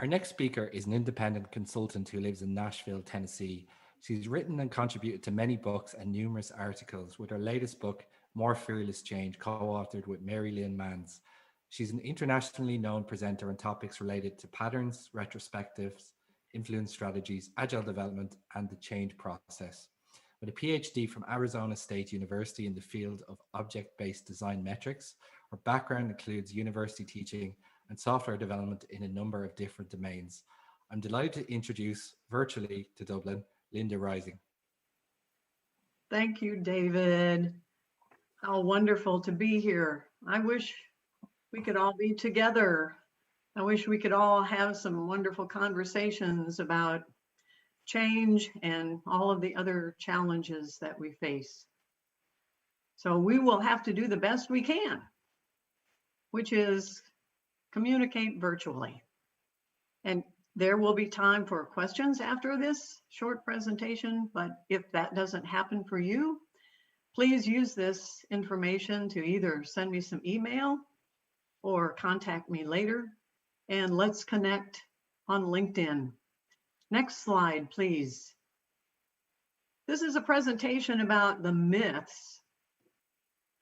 Our next speaker is an independent consultant who lives in Nashville, Tennessee. She's written and contributed to many books and numerous articles, with her latest book, More Fearless Change, co-authored with Mary Lynn Mans. She's an internationally known presenter on topics related to patterns, retrospectives, influence strategies, agile development, and the change process. With a PhD from Arizona State University in the field of object-based design metrics, her background includes university teaching and software development in a number of different domains. I'm delighted to introduce virtually to Dublin, Linda Rising. Thank you, David. How wonderful to be here. I wish we could all be together. I wish we could all have some wonderful conversations about change and all of the other challenges that we face. So we will have to do the best we can, which is communicate virtually. And there will be time for questions after this short presentation, but if that doesn't happen for you, please use this information to either send me some email or contact me later, and let's connect on LinkedIn. Next slide, please. This is a presentation about the myths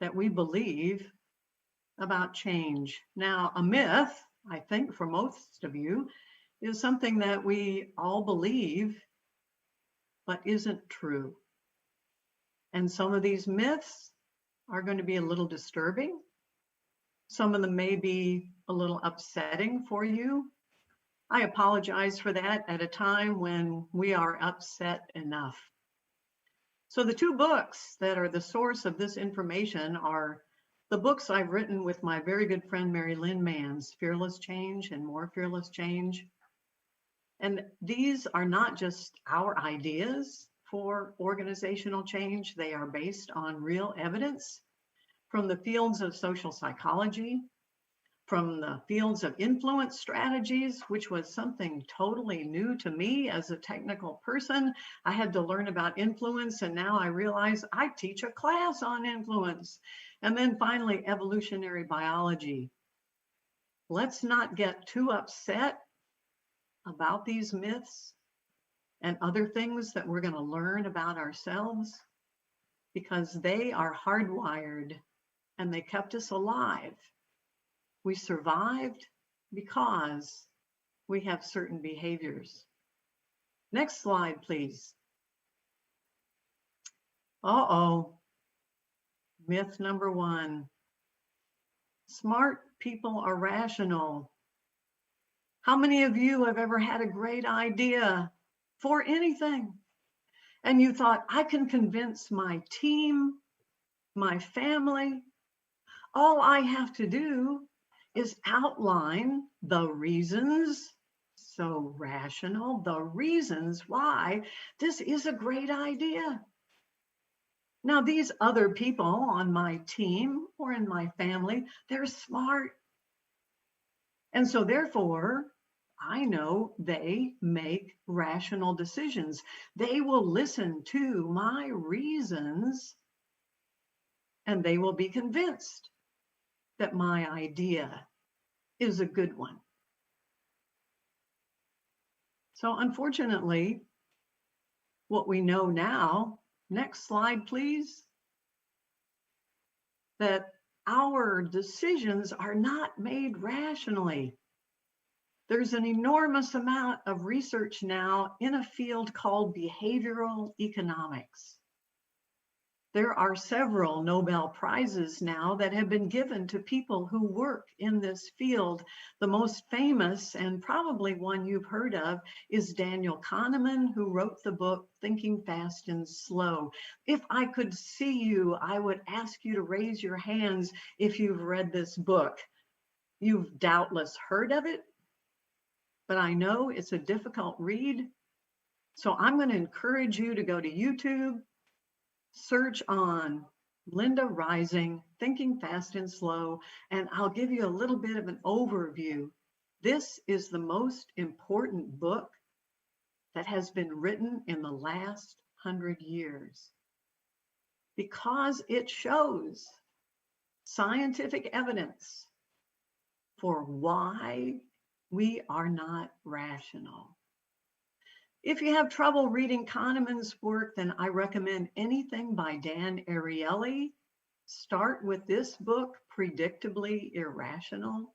that we believe about change. Now, a myth, I think for most of you, is something that we all believe, but isn't true. And some of these myths are going to be a little disturbing. Some of them may be a little upsetting for you. I apologize for that at a time when we are upset enough. So the two books that are the source of this information are the books I've written with my very good friend, Mary Lynn Mans, Fearless Change and More Fearless Change. And these are not just our ideas for organizational change. They are based on real evidence from the fields of social psychology, from the fields of influence strategies, which was something totally new to me as a technical person. I had to learn about influence, and now I realize I teach a class on influence. And then finally, evolutionary biology. Let's not get too upset about these myths and other things that we're going to learn about ourselves, because they are hardwired and they kept us alive. We survived because we have certain behaviors. Next slide, please. Myth number one. Smart people are rational. How many of you have ever had a great idea for anything? And you thought, I can convince my team, my family. All I have to do is outline the reasons, so rational, the reasons why this is a great idea. Now, these other people on my team or in my family, they're smart. And so therefore, I know they make rational decisions. They will listen to my reasons, and they will be convinced that my idea is a good one. So unfortunately, what we know now, next slide, please, that our decisions are not made rationally. There's an enormous amount of research now in a field called behavioral economics. There are several Nobel Prizes now that have been given to people who work in this field. The most famous, and probably one you've heard of, is Daniel Kahneman, who wrote the book Thinking Fast and Slow. If I could see you, I would ask you to raise your hands if you've read this book. You've doubtless heard of it, but I know it's a difficult read. So I'm going to encourage you to go to YouTube, search on Linda Rising, Thinking Fast and Slow, and I'll give you a little bit of an overview. This is the most important book that has been written in the last 100 years because it shows scientific evidence for why We are not rational. If you have trouble reading Kahneman's work, then I recommend anything by Dan Ariely. Start with this book, Predictably Irrational.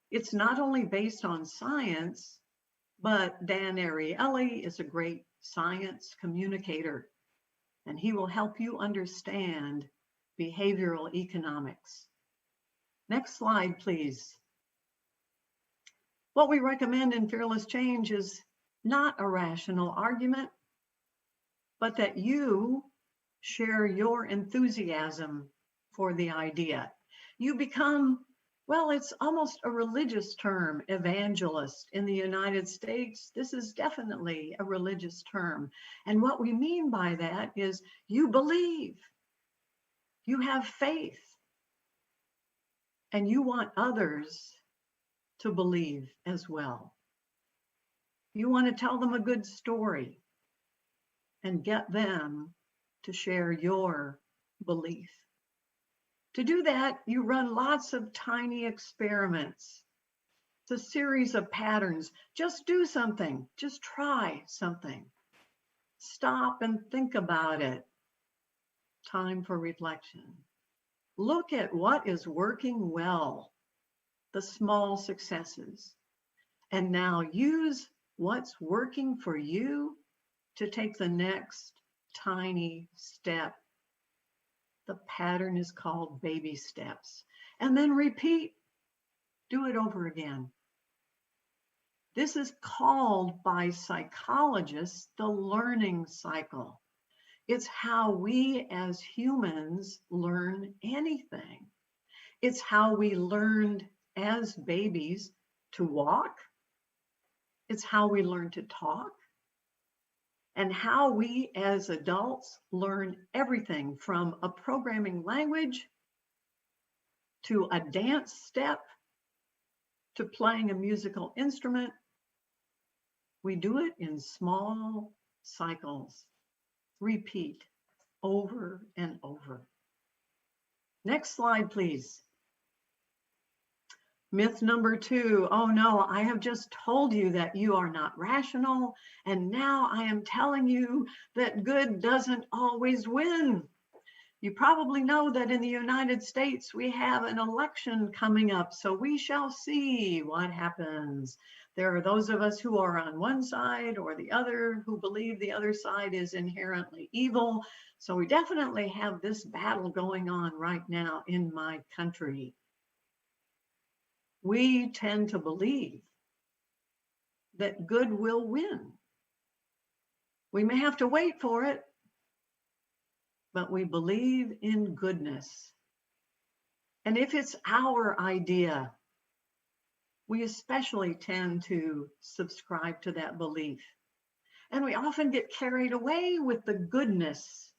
It's not only based on science, but Dan Ariely is a great science communicator, and he will help you understand behavioral economics. Next slide, please. What we recommend in Fearless Change is not a rational argument, but that you share your enthusiasm for the idea. You become, well, it's almost a religious term, evangelist. In the United States, this is definitely a religious term. And what we mean by that is you believe, you have faith, and you want others to believe as well. You want to tell them a good story and get them to share your belief. To do that, you run lots of tiny experiments. It's a series of patterns. Just do something. Just try something. Stop and think about it. Time for reflection. Look at what is working well, the small successes, and now use what's working for you to take the next tiny step. The pattern is called baby steps. And then repeat. Do it over again. This is called by psychologists the learning cycle. It's how we as humans learn anything. It's how we learned as babies to walk. It's how we learn to talk. And how we as adults learn everything from a programming language to a dance step to playing a musical instrument. We do it in small cycles. Repeat over and over. Next slide, please. Myth number 2, oh no, I have just told you that you are not rational, and now I am telling you that good doesn't always win. You probably know that in the United States, we have an election coming up, so we shall see what happens. There are those of us who are on one side or the other who believe the other side is inherently evil. So we definitely have this battle going on right now in my country. We tend to believe that good will win. We may have to wait for it, but we believe in goodness. And if it's our idea, we especially tend to subscribe to that belief. And we often get carried away with the goodness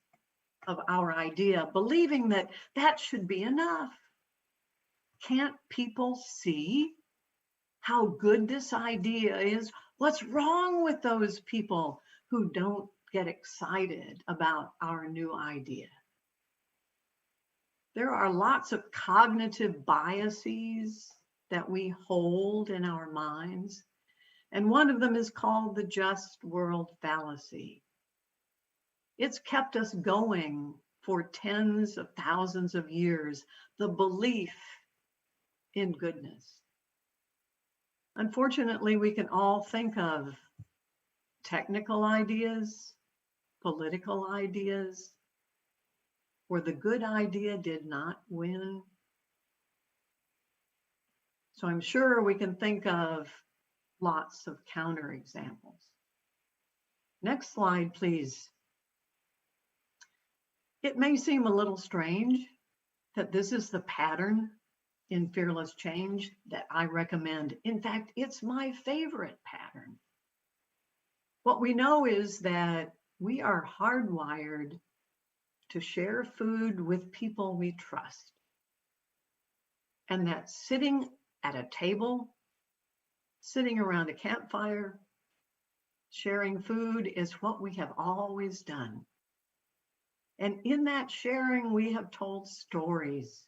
of our idea, believing that that should be enough. Can't people see how good this idea is? What's wrong with those people who don't get excited about our new idea? There are lots of cognitive biases that we hold in our minds, and one of them is called the just world fallacy. It's kept us going for tens of thousands of years, the belief in goodness. Unfortunately, we can all think of technical ideas, political ideas, where the good idea did not win. So I'm sure we can think of lots of counterexamples. Next slide, please. It may seem a little strange that this is the pattern in Fearless Change that I recommend. In fact, it's my favorite pattern. What we know is that we are hardwired to share food with people we trust. And that sitting at a table, sitting around a campfire, sharing food is what we have always done. And in that sharing, we have told stories.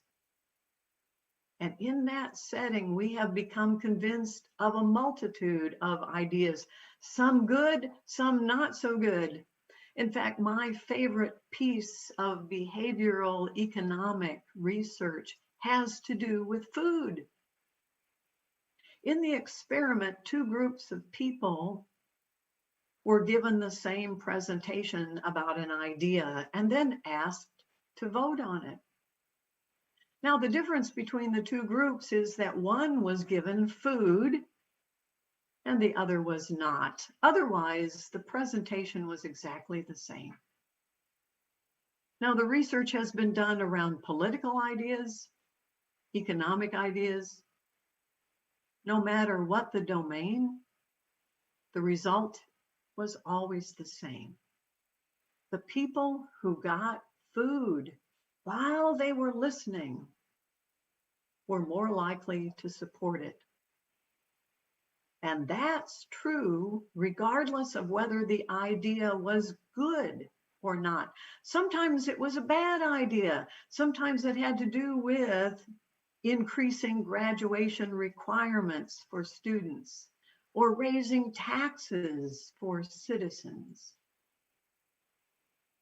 And in that setting, we have become convinced of a multitude of ideas, some good, some not so good. In fact, my favorite piece of behavioral economic research has to do with food. In the experiment, two groups of people were given the same presentation about an idea and then asked to vote on it. Now, the difference between the two groups is that one was given food and the other was not. Otherwise, the presentation was exactly the same. Now, the research has been done around political ideas, economic ideas. No matter what the domain, the result was always the same. The people who got food while they were listening were more likely to support it. And that's true regardless of whether the idea was good or not. Sometimes it was a bad idea. Sometimes it had to do with increasing graduation requirements for students or raising taxes for citizens.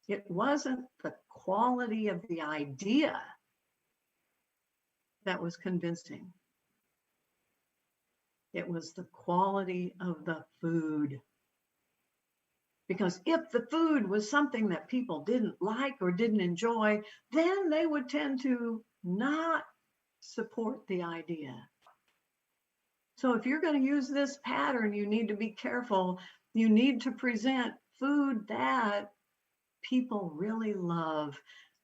It wasn't the quality of the idea that was convincing. It was the quality of the food. Because if the food was something that people didn't like or didn't enjoy, then they would tend to not support the idea. So if you're going to use this pattern, you need to be careful. You need to present food that people really love.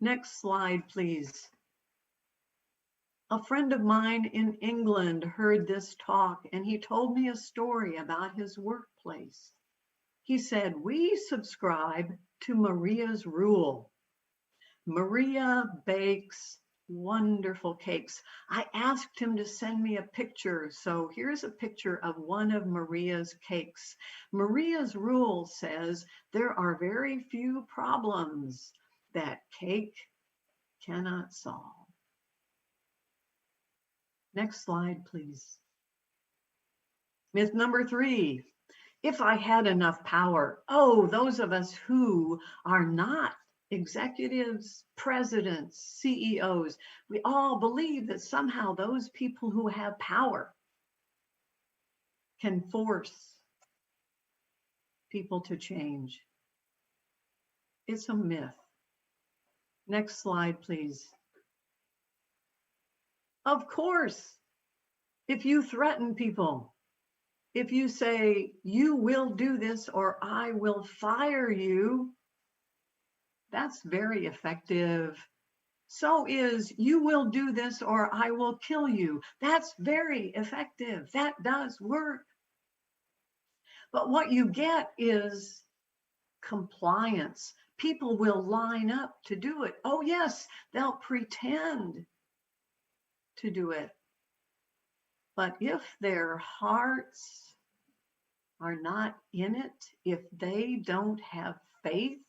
Next slide, please. A friend of mine in England heard this talk and he told me a story about his workplace. He said, "We subscribe to Maria's rule. Maria bakes wonderful cakes." I asked him to send me a picture. So here's a picture of one of Maria's cakes. Maria's rule says there are very few problems that cake cannot solve. Next slide, please. Myth number 3. If I had enough power, those of us who are not executives, presidents, CEOs, we all believe that somehow those people who have power can force people to change. It's a myth. Next slide, please. Of course, if you threaten people, if you say, "You will do this or I will fire you," that's very effective. So is "you will do this or I will kill you." That's very effective. That does work. But what you get is compliance. People will line up to do it. Oh yes, they'll pretend to do it. But if their hearts are not in it, if they don't have faith,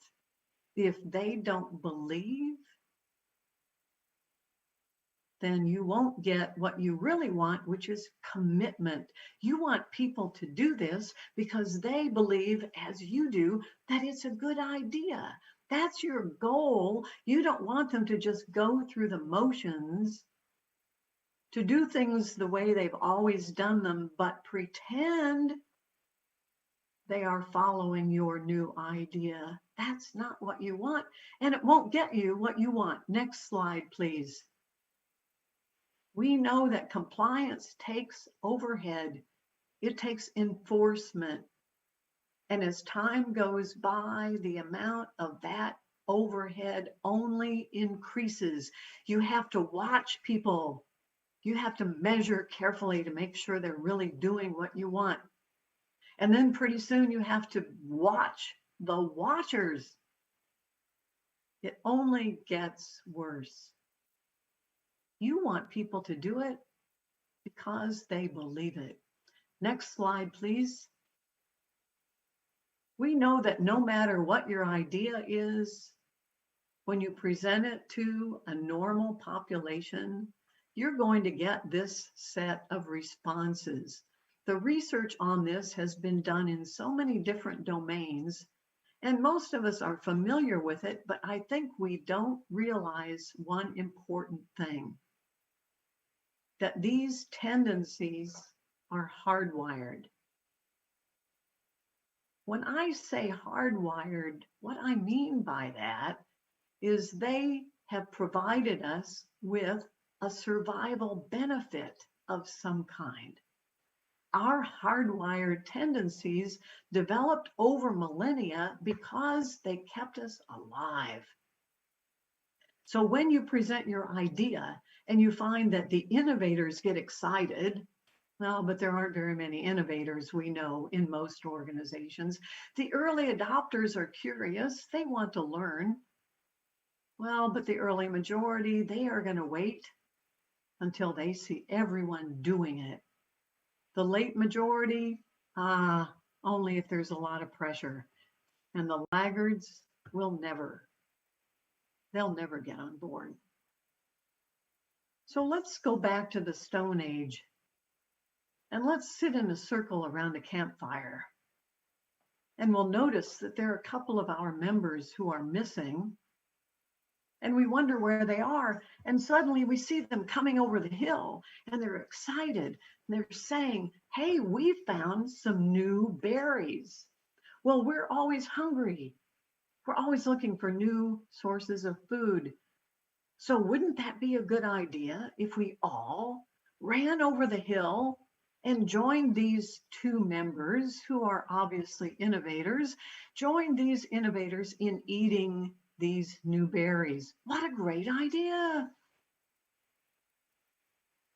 if they don't believe, then you won't get what you really want, which is commitment. You want people to do this because they believe, as you do, that it's a good idea. That's your goal. You don't want them to just go through the motions, to do things the way they've always done them, but pretend they are following your new idea. That's not what you want, and it won't get you what you want. Next slide, please. We know that compliance takes overhead. It takes enforcement. And as time goes by, the amount of that overhead only increases. You have to watch people. You have to measure carefully to make sure they're really doing what you want. And then pretty soon you have to watch the watchers. It only gets worse. You want people to do it because they believe it. Next slide, please. We know that no matter what your idea is, when you present it to a normal population, you're going to get this set of responses. The research on this has been done in so many different domains, and most of us are familiar with it, but I think we don't realize one important thing, that these tendencies are hardwired. When I say hardwired, what I mean by that is they have provided us with a survival benefit of some kind. Our hardwired tendencies developed over millennia because they kept us alive. So when you present your idea and you find that the innovators get excited, well, but there aren't very many innovators we know in most organizations. The early adopters are curious, they want to learn. Well, but the early majority, they are going to wait until they see everyone doing it. The late majority, only if there's a lot of pressure. And the laggards will they'll never get on board. So let's go back to the Stone Age and let's sit in a circle around a campfire. And we'll notice that there are a couple of our members who are missing. And we wonder where they are. And suddenly we see them coming over the hill and they're excited. And they're saying, hey, we found some new berries. Well, we're always hungry. We're always looking for new sources of food. So wouldn't that be a good idea if we all ran over the hill and joined these two members who are obviously innovators, joined these innovators in eating these new berries? What a great idea.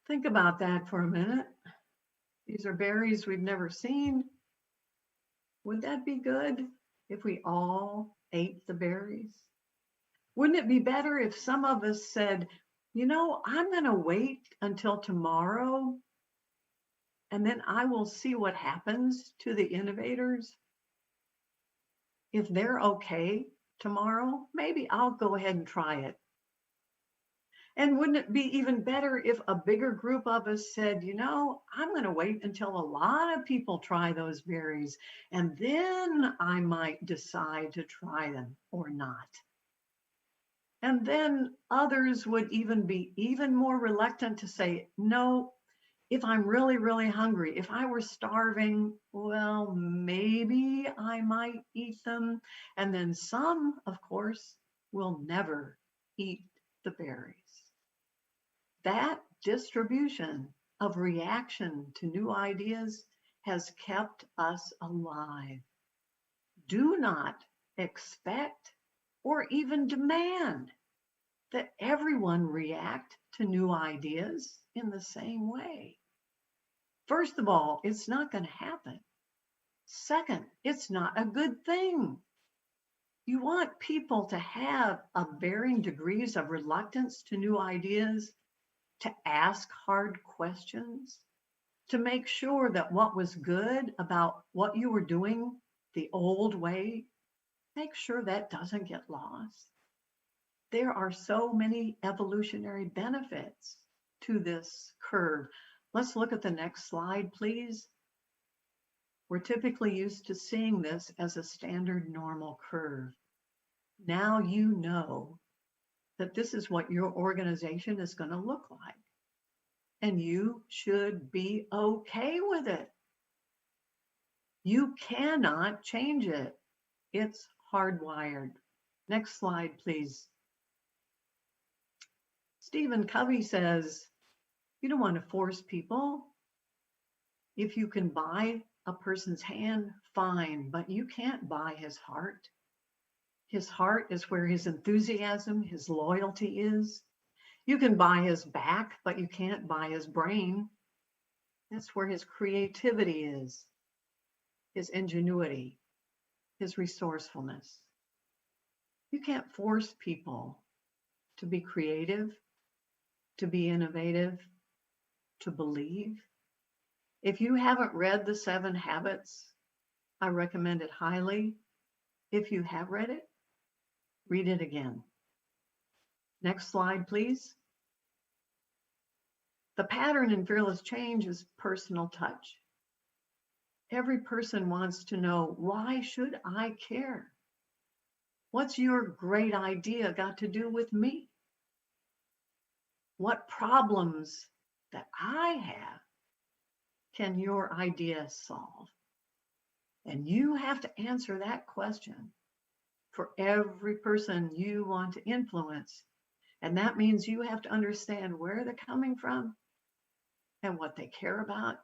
Think about that for a minute. These are berries we've never seen. Would that be good if we all ate the berries? Wouldn't it be better if some of us said, you know, I'm going to wait until tomorrow and then I will see what happens to the innovators? If they're okay tomorrow, maybe I'll go ahead and try it. And wouldn't it be even better if a bigger group of us said, you know, I'm going to wait until a lot of people try those berries, and then I might decide to try them or not. And then others would even be even more reluctant to say, no, if I'm really, really hungry, if I were starving, well, maybe I might eat them. And then some, of course, will never eat the berries. That distribution of reaction to new ideas has kept us alive. Do not expect or even demand that everyone react to new ideas in the same way. First of all, it's not going to happen. Second, it's not a good thing. You want people to have varying degrees of reluctance to new ideas, to ask hard questions, to make sure that what was good about what you were doing the old way, make sure that doesn't get lost. There are so many evolutionary benefits to this curve. Let's look at the next slide, please. We're typically used to seeing this as a standard normal curve. Now you know that this is what your organization is going to look like. And you should be okay with it. You cannot change it. It's hardwired. Next slide, please. Stephen Covey says, you don't want to force people. If you can buy a person's hand, fine, but you can't buy his heart. His heart is where his enthusiasm, his loyalty is. You can buy his back, but you can't buy his brain. That's where his creativity is, his ingenuity, his resourcefulness. You can't force people to be creative, to be innovative, to believe. If you haven't read The 7 Habits, I recommend it highly. If you have read it, read it again. Next slide, please. The pattern in fearless change is personal touch. Every person wants to know, why should I care? What's your great idea got to do with me? What problems that I have can your idea solve? And you have to answer that question for every person you want to influence. And that means you have to understand where they're coming from and what they care about,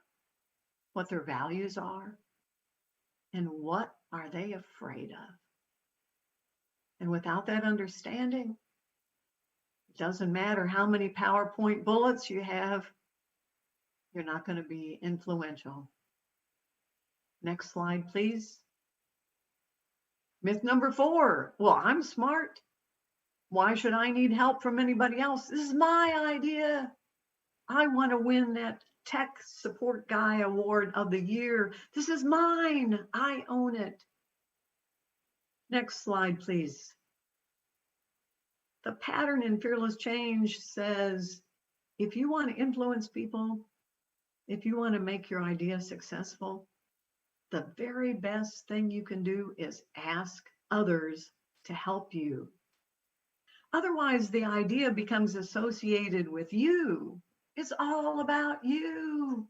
what their values are, and what are they afraid of. And without that understanding, it doesn't matter how many PowerPoint bullets you have, you're not going to be influential. Next slide, please. Myth number 4. Well, I'm smart. Why should I need help from anybody else? This is my idea. I want to win that Tech Support Guy Award of the Year. This is mine. I own it. Next slide, please. The pattern in fearless change says, if you want to influence people, if you want to make your idea successful, the very best thing you can do is ask others to help you. Otherwise, the idea becomes associated with you. It's all about you.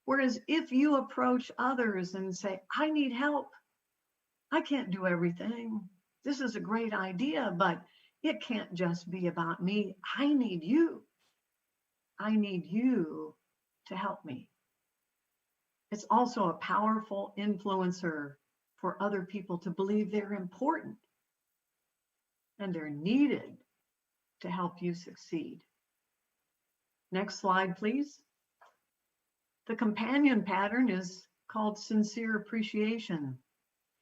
Whereas if you approach others and say, I need help, I can't do everything. This is a great idea, but it can't just be about me. I need you. I need you to help me. It's also a powerful influencer for other people to believe they're important and they're needed to help you succeed. Next slide, please. The companion pattern is called sincere appreciation.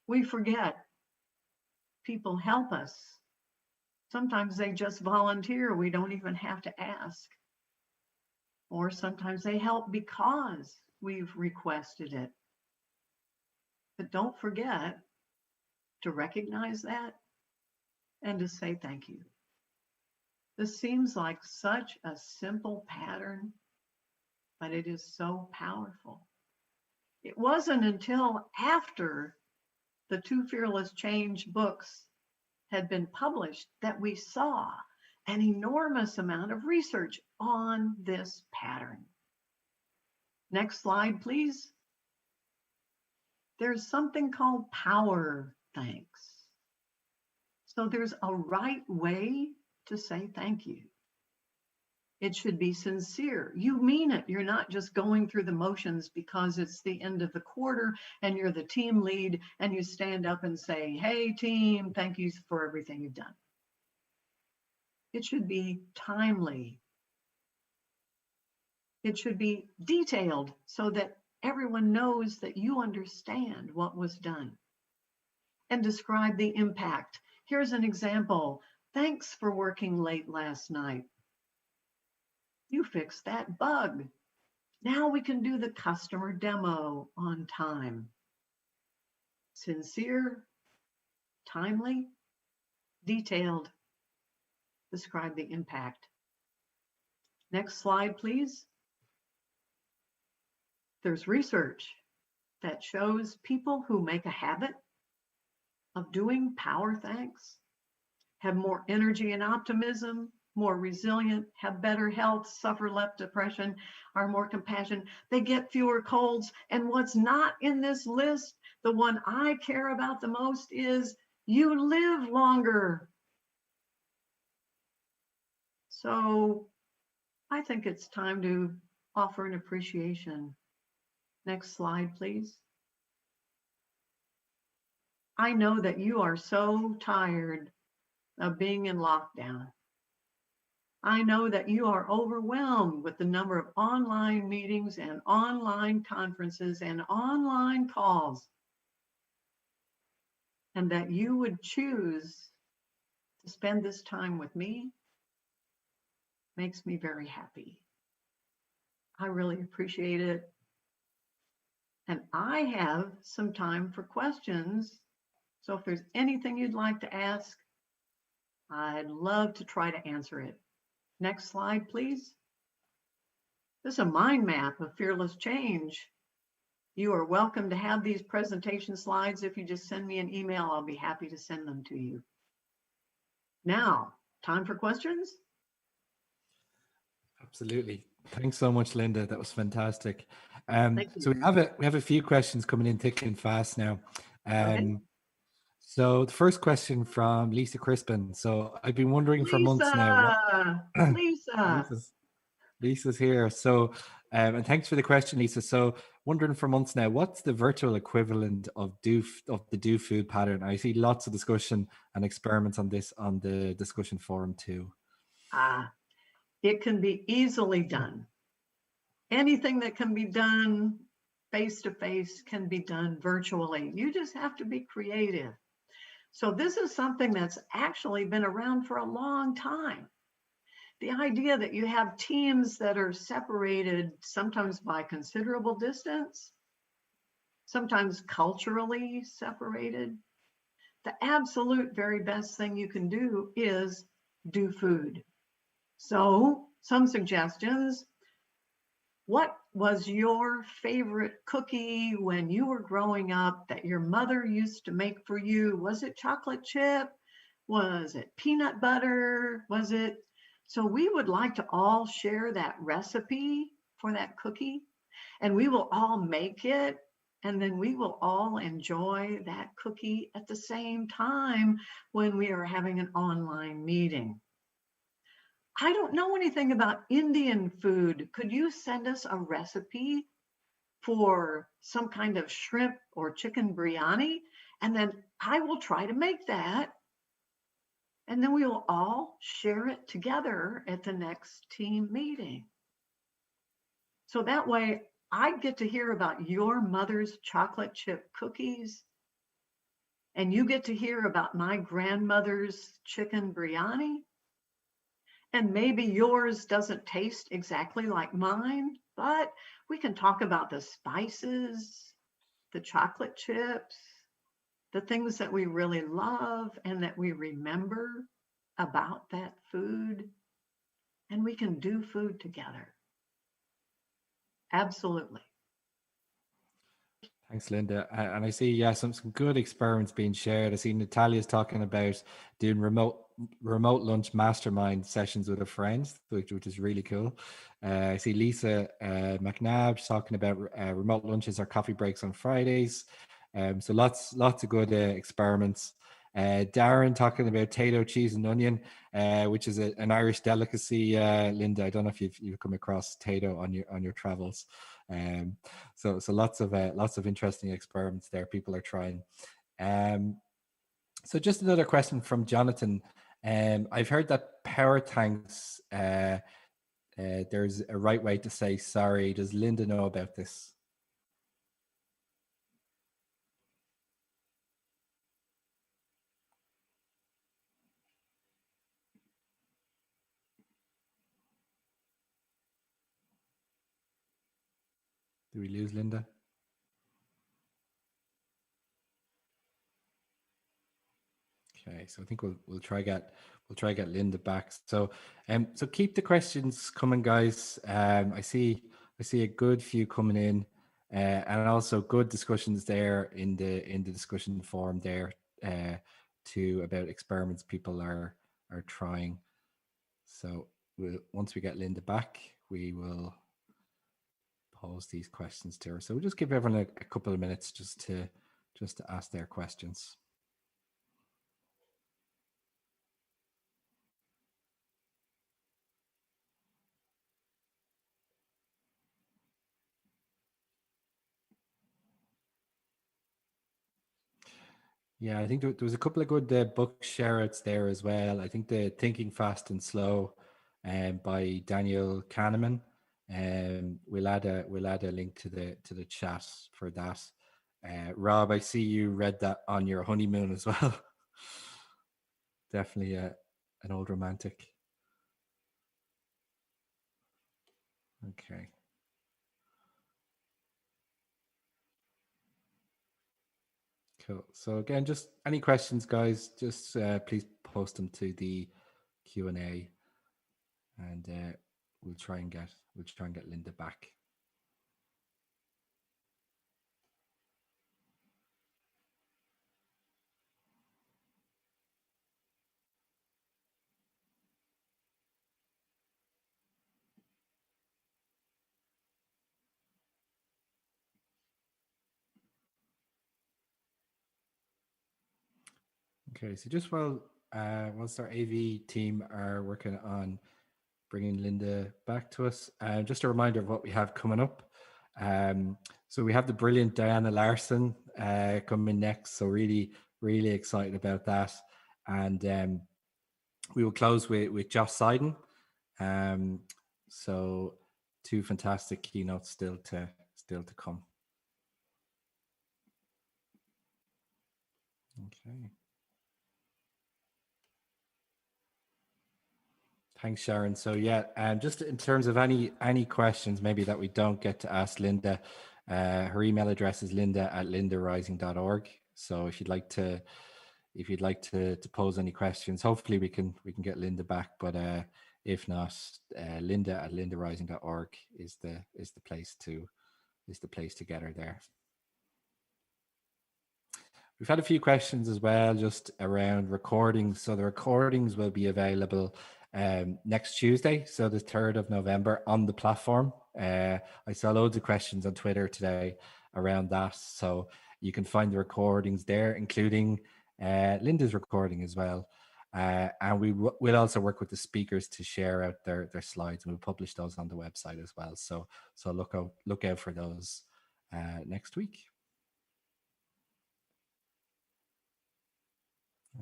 We forget people help us. Sometimes they just volunteer. We don't even have to ask. Or sometimes they help because we've requested it. But don't forget to recognize that and to say thank you. This seems like such a simple pattern, but it is so powerful. It wasn't until after the 2 Fearless Change books had been published that we saw an enormous amount of research on this pattern. Next slide, please. There's something called power thanks. So there's a right way to say thank you. It should be sincere. You mean it. You're not just going through the motions because it's the end of the quarter and you're the team lead and you stand up and say, hey team, thank you for everything you've done. It should be timely. It should be detailed so that everyone knows that you understand what was done. And describe the impact. Here's an example. Thanks for working late last night. You fixed that bug. Now we can do the customer demo on time. Sincere, timely, detailed. Describe the impact. Next slide, please. There's research that shows people who make a habit of doing power thanks have more energy and optimism, more resilient, have better health, suffer less depression, are more compassionate. They get fewer colds. And what's not in this list, the one I care about the most, is you live longer. So I think it's time to offer an appreciation. Next slide, please. I know that you are so tired of being in lockdown. I know that you are overwhelmed with the number of online meetings and online conferences and online calls, and that you would choose to spend this time with me makes me very happy. I really appreciate it. And I have some time for questions. So if there's anything you'd like to ask, I'd love to try to answer it. Next slide, please. This is a mind map of fearless change. You are welcome to have these presentation slides. If you just send me an email, I'll be happy to send them to you. Now, time for questions? Absolutely. Thanks so much, Linda. That was fantastic. Thank you. So we have a few questions coming in thick and fast now. Okay. So the first question from Lisa Crispin. So I've been wondering for months now what Lisa. Lisa's Lisa's here. So and thanks for the question, Lisa. So wondering for months now, what's the virtual equivalent of the do food pattern? I see lots of discussion and experiments on this on the discussion forum too. It can be easily done. Anything that can be done face to face can be done virtually. You just have to be creative. So this is something that's actually been around for a long time. The idea that you have teams that are separated sometimes by considerable distance, sometimes culturally separated. The absolute very best thing you can do is do food. So some suggestions. What was your favorite cookie when you were growing up that your mother used to make for you? Was it chocolate chip? Was it peanut butter? Was it? So we would like to all share that recipe for that cookie, and we will all make it, and then we will all enjoy that cookie at the same time when we are having an online meeting. I don't know anything about Indian food. Could you send us a recipe for some kind of shrimp or chicken biryani? And then I will try to make that. And then we will all share it together at the next team meeting. So that way I get to hear about your mother's chocolate chip cookies. And you get to hear about my grandmother's chicken biryani. And maybe yours doesn't taste exactly like mine, but we can talk about the spices, the chocolate chips, the things that we really love and that we remember about that food. And we can do food together. Absolutely. Thanks, Linda. And I see, yeah, some good experiments being shared. I see Natalia's talking about doing remote lunch mastermind sessions with her friends, which is really cool. I see Lisa McNabb talking about remote lunches or coffee breaks on Fridays. So lots of good experiments. Darren talking about potato, cheese, and onion, which is an Irish delicacy. Linda, I don't know if you've come across potato on your travels. So lots of interesting experiments there people are trying. So just another question from Jonathan. I've heard that power tanks, there's a right way to say sorry. Does Linda know about this? Do we lose Linda? Okay, so I think we'll try get Linda back. So so keep the questions coming, guys. I see a good few coming in, and also good discussions there in the discussion forum there too about experiments people are trying. So once we get Linda back, we will pose these questions to her. So we'll just give everyone a couple of minutes just to ask their questions. Yeah, I think there was a couple of good book shout-outs there as well. I think the Thinking Fast and Slow by Daniel Kahneman. We'll add a link to the chat for that. Rob, I see you read that on your honeymoon as well. Definitely an old romantic. Okay. Cool. So again, just any questions, guys, just please post them to the Q&A. And we'll try and get Linda back. Okay, so just whilst our AV team are working on bringing Linda back to us, just a reminder of what we have coming up. So we have the brilliant Diana Larson coming next, so really excited about that. And we will close with Josh Seiden. So two fantastic keynotes still to come. Okay. Thanks, Sharon. So yeah, just in terms of any questions maybe that we don't get to ask Linda, her email address is linda@lindarising.org. So if you'd like to pose any questions, hopefully we can get Linda back. But if not, linda@lindarising.org is the place to get her there. We've had a few questions as well, just around recordings. So the recordings will be available next Tuesday, so the 3rd of November, on the platform. I saw loads of questions on Twitter today around that, so you can find the recordings there, including Linda's recording as well. And we'll also work with the speakers to share out their slides, and we'll publish those on the website as well. So look out for those next week.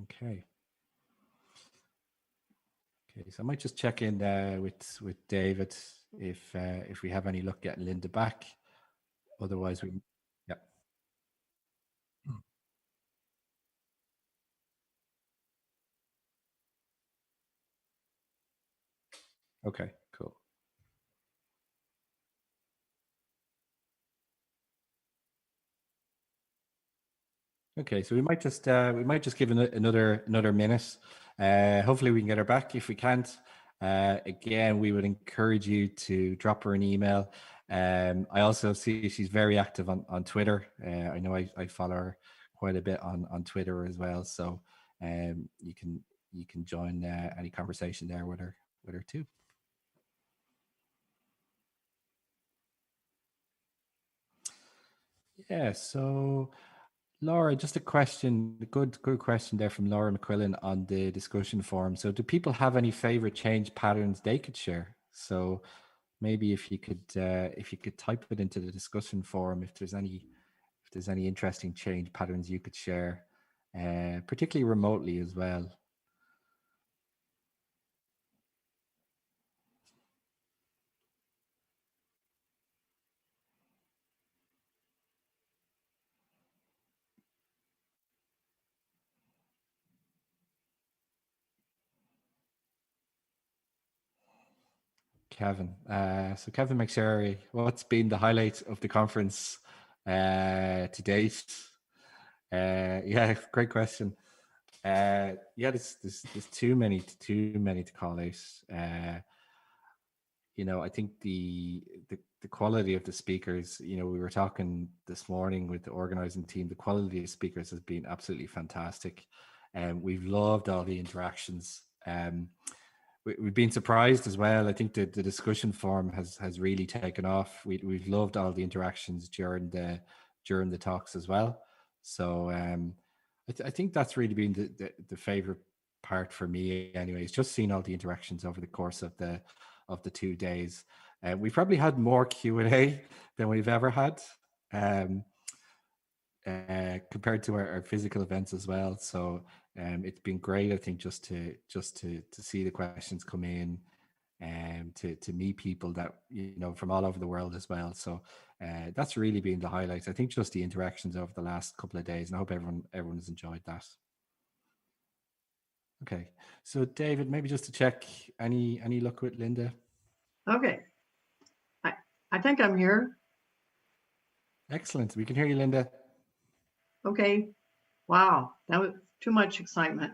Okay. Okay, so I might just check in with David if we have any luck getting Linda back. Otherwise, yeah. Okay, cool. Okay, so we might just give another minute. Hopefully we can get her back. If we can't, again, we would encourage you to drop her an email. I also see she's very active on Twitter. I know I follow her quite a bit on Twitter as well. So you can join any conversation there with her too. Yeah, so Laura, just a question, a good question there from Laura McQuillan on the discussion forum. So do people have any favorite change patterns they could share? So maybe if you could type it into the discussion forum, if there's any interesting change patterns you could share, particularly remotely as well. Kevin. So Kevin McSherry, what's been the highlight of the conference to date? Yeah, great question. Yeah, there's too many to call out. I think the quality of the speakers, we were talking this morning with the organizing team, the quality of speakers has been absolutely fantastic. And we've loved all the interactions. We've been surprised as well. I think the discussion forum has really taken off. We've loved all the interactions during the talks as well. So I think that's really been the favorite part for me anyway. It's just seeing all the interactions over the course of the 2 days. We've probably had more Q&A than we've ever had, compared to our physical events as well. So it's been great, I think, just to see the questions come in, and to meet people that from all over the world as well. So that's really been the highlights. I think just the interactions over the last couple of days, and I hope everyone has enjoyed that. Okay, so David, maybe just to check, any luck with Linda? Okay, I think I'm here. Excellent, we can hear you, Linda. Okay, wow, that was too much excitement.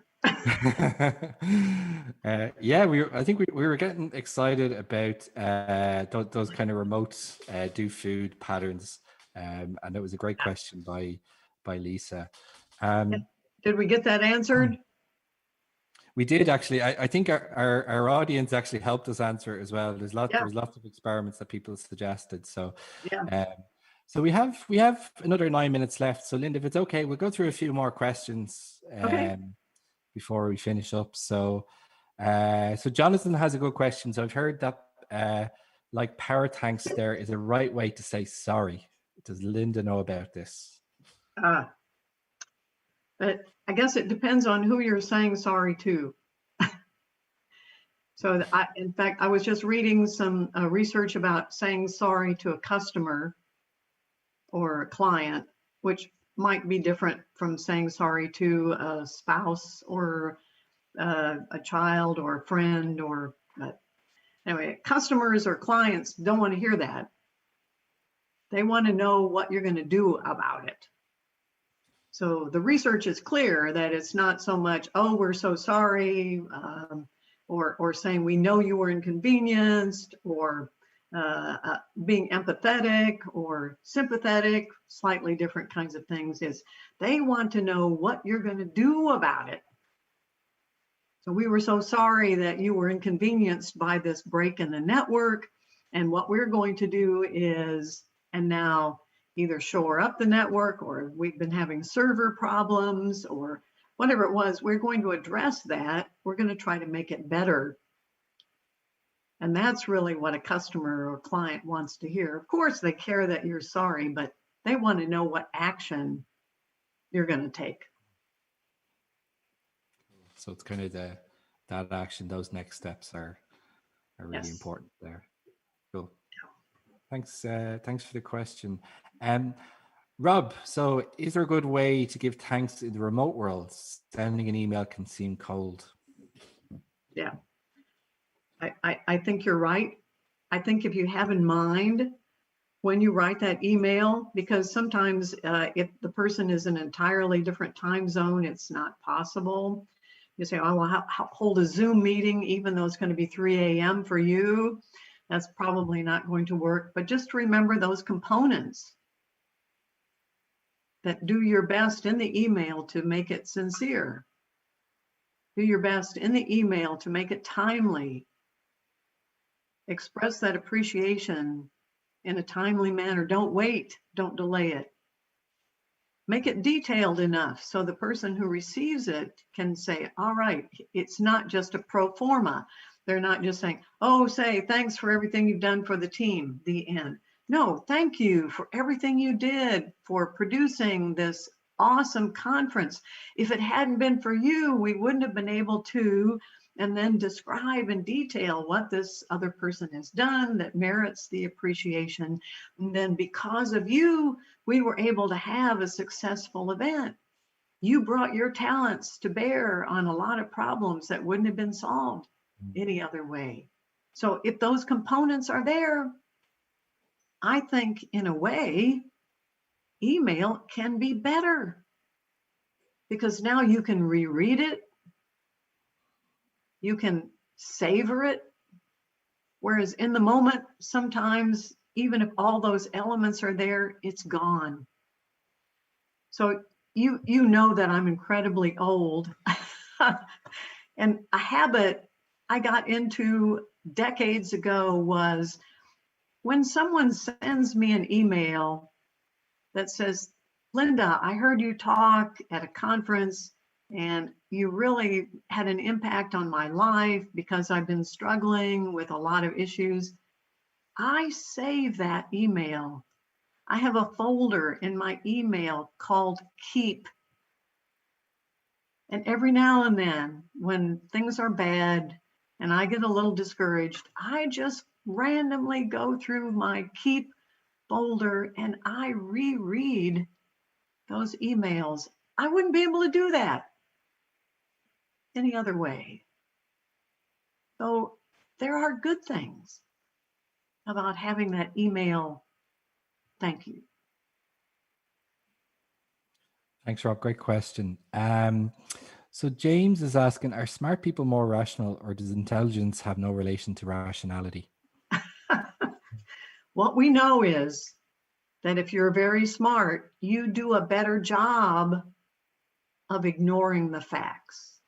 Yeah, I think we were getting excited about those kind of remote do food patterns, and it was a great question by Lisa. Did we get that answered? We did actually. I think our audience actually helped us answer it as well. There Yeah, was lots of experiments that people suggested. So, yeah. so we have another 9 minutes left. So, Linda, if it's okay, we'll go through a few more questions Okay. before we finish up. So, so Jonathan has a good question. So I've heard that like power thanks there is a right way to say sorry. Does Linda know about this? But I guess it depends on who you're saying sorry to. So in fact, I was just reading some research about saying sorry to a customer or a client, which might be different from saying sorry to a spouse or a child or a friend or anyway, customers or clients don't want to hear that. They want to know what you're going to do about it. So the research is clear that it's not so much, oh, we're so sorry, or saying we know you were inconvenienced, or being empathetic or sympathetic, slightly different kinds of things. Is they want to know what you're going to do about it. So we were so sorry that you were inconvenienced by this break in the network. And what we're going to do is, and now either shore up the network, or we've been having server problems, or whatever it was, we're going to address that. We're going to try to make it better. And that's really what a customer or client wants to hear. Of course, they care that you're sorry, but they want to know what action you're going to take. So it's kind of that action, those next steps are really important there. Cool. Thanks. Thanks for the question. Rob, so is there a good way to give thanks in the remote world? Sending an email can seem cold. Yeah, I think you're right. I think if you have in mind when you write that email, because sometimes if the person is in an entirely different time zone, it's not possible. You say, oh, well, hold a Zoom meeting, even though it's going to be 3 a.m. for you. That's probably not going to work. But just remember those components that do your best in the email to make it sincere. Do your best in the email to make it timely. Express that appreciation in a timely manner. Don't wait. Don't delay it. Make it detailed enough so the person who receives it can say, all right, it's not just a pro forma. They're not just saying, oh, say, thanks for everything you've done for the team, the end. No, thank you for everything you did for producing this awesome conference. If it hadn't been for you, we wouldn't have been able to, and then describe in detail what this other person has done that merits the appreciation. And then because of you, we were able to have a successful event. You brought your talents to bear on a lot of problems that wouldn't have been solved any other way. So if those components are there, I think in a way, email can be better because now you can reread it. You can savor it. Whereas in the moment, sometimes even if all those elements are there, it's gone. So you know that I'm incredibly old. And a habit I got into decades ago was when someone sends me an email that says, Linda, I heard you talk at a conference and you really had an impact on my life because I've been struggling with a lot of issues. I save that email. I have a folder in my email called Keep. And every now and then, when things are bad and I get a little discouraged, I just randomly go through my Keep folder and I reread those emails. I wouldn't be able to do that any other way. So there are good things about having that email. Thank you. Thanks, Rob. Great question. So James is asking, are smart people more rational, or does intelligence have no relation to rationality? What we know is that if you're very smart, you do a better job of ignoring the facts.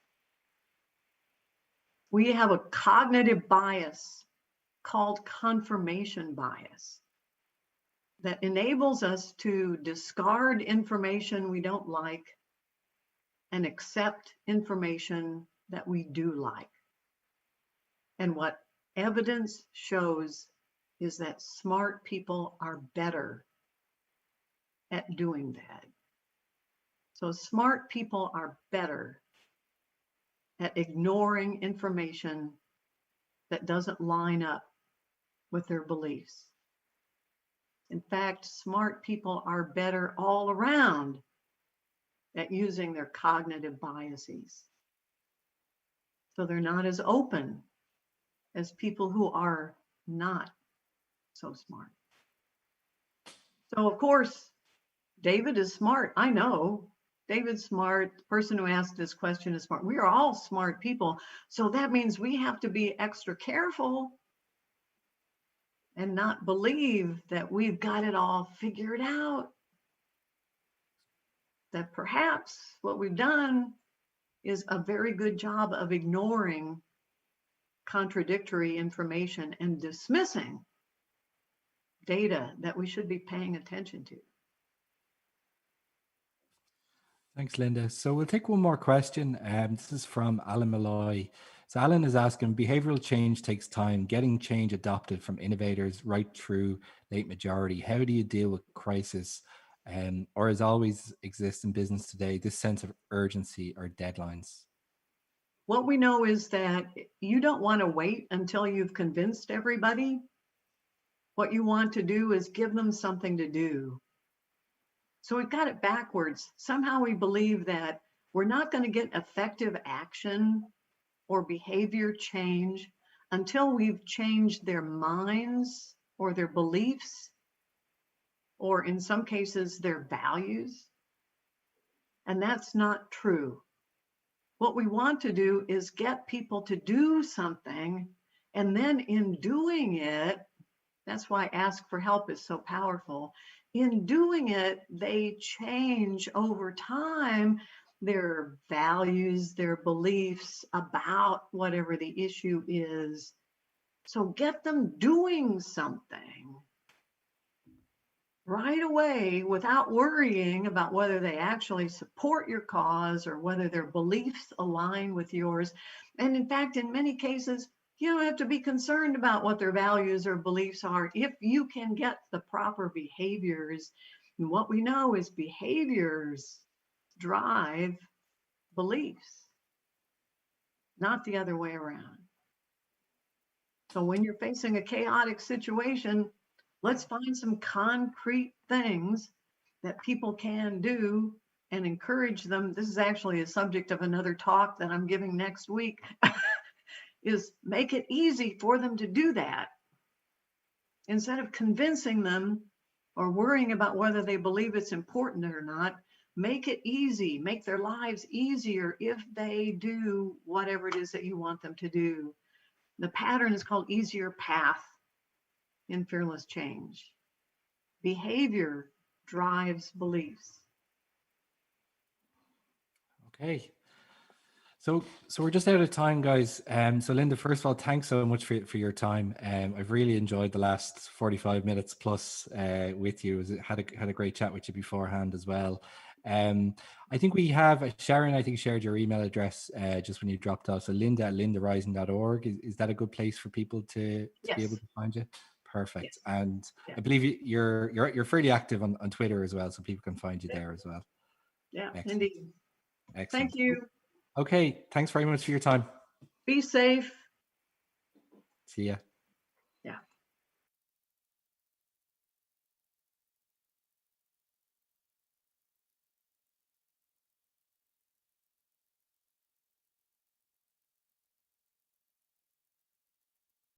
We have a cognitive bias called confirmation bias that enables us to discard information we don't like and accept information that we do like. And what evidence shows is that smart people are better at doing that. So smart people are better at ignoring information that doesn't line up with their beliefs. In fact, smart people are better all around at using their cognitive biases. So they're not as open as people who are not so smart. So of course, David is smart. I know David's smart. The person who asked this question is smart. We are all smart people. So that means we have to be extra careful and not believe that we've got it all figured out. That perhaps what we've done is a very good job of ignoring contradictory information and dismissing data that we should be paying attention to. Thanks, Linda. So we'll take one more question. This is from Alan Malloy. So Alan is asking, behavioral change takes time, getting change adopted from innovators right through late majority. How do you deal with crisis? Or as always exists in business today, this sense of urgency or deadlines? What we know is that you don't want to wait until you've convinced everybody. What you want to do is give them something to do. So we've got it backwards. Somehow we believe that we're not going to get effective action or behavior change until we've changed their minds or their beliefs, or in some cases, their values. And that's not true. What we want to do is get people to do something, and then in doing it, that's why ask for help is so powerful. In doing it, they change over time their values, their beliefs about whatever the issue is. So get them doing something right away without worrying about whether they actually support your cause or whether their beliefs align with yours. And in fact, in many cases, you don't have to be concerned about what their values or beliefs are if you can get the proper behaviors. And what we know is behaviors drive beliefs, not the other way around. So when you're facing a chaotic situation, let's find some concrete things that people can do and encourage them. This is actually a subject of another talk that I'm giving next week, is make it easy for them to do that. Instead of convincing them or worrying about whether they believe it's important or not, make it easy, make their lives easier if they do whatever it is that you want them to do. The pattern is called easier path in fearless change. Behavior drives beliefs. Okay. So we're just out of time, guys. So Linda, first of all, thanks so much for your time. I've really enjoyed the last 45 minutes plus with you. Had a great chat with you beforehand as well. I think we have Sharon, I think, shared your email address just when you dropped off. So linda@lindarising.org. Is that a good place for people to be able to find you? Perfect. Yes. And I believe you're fairly active on Twitter as well, so people can find you there as well. Yeah, excellent. Indeed. Excellent. Thank you. Okay, thanks very much for your time. Be safe. See ya.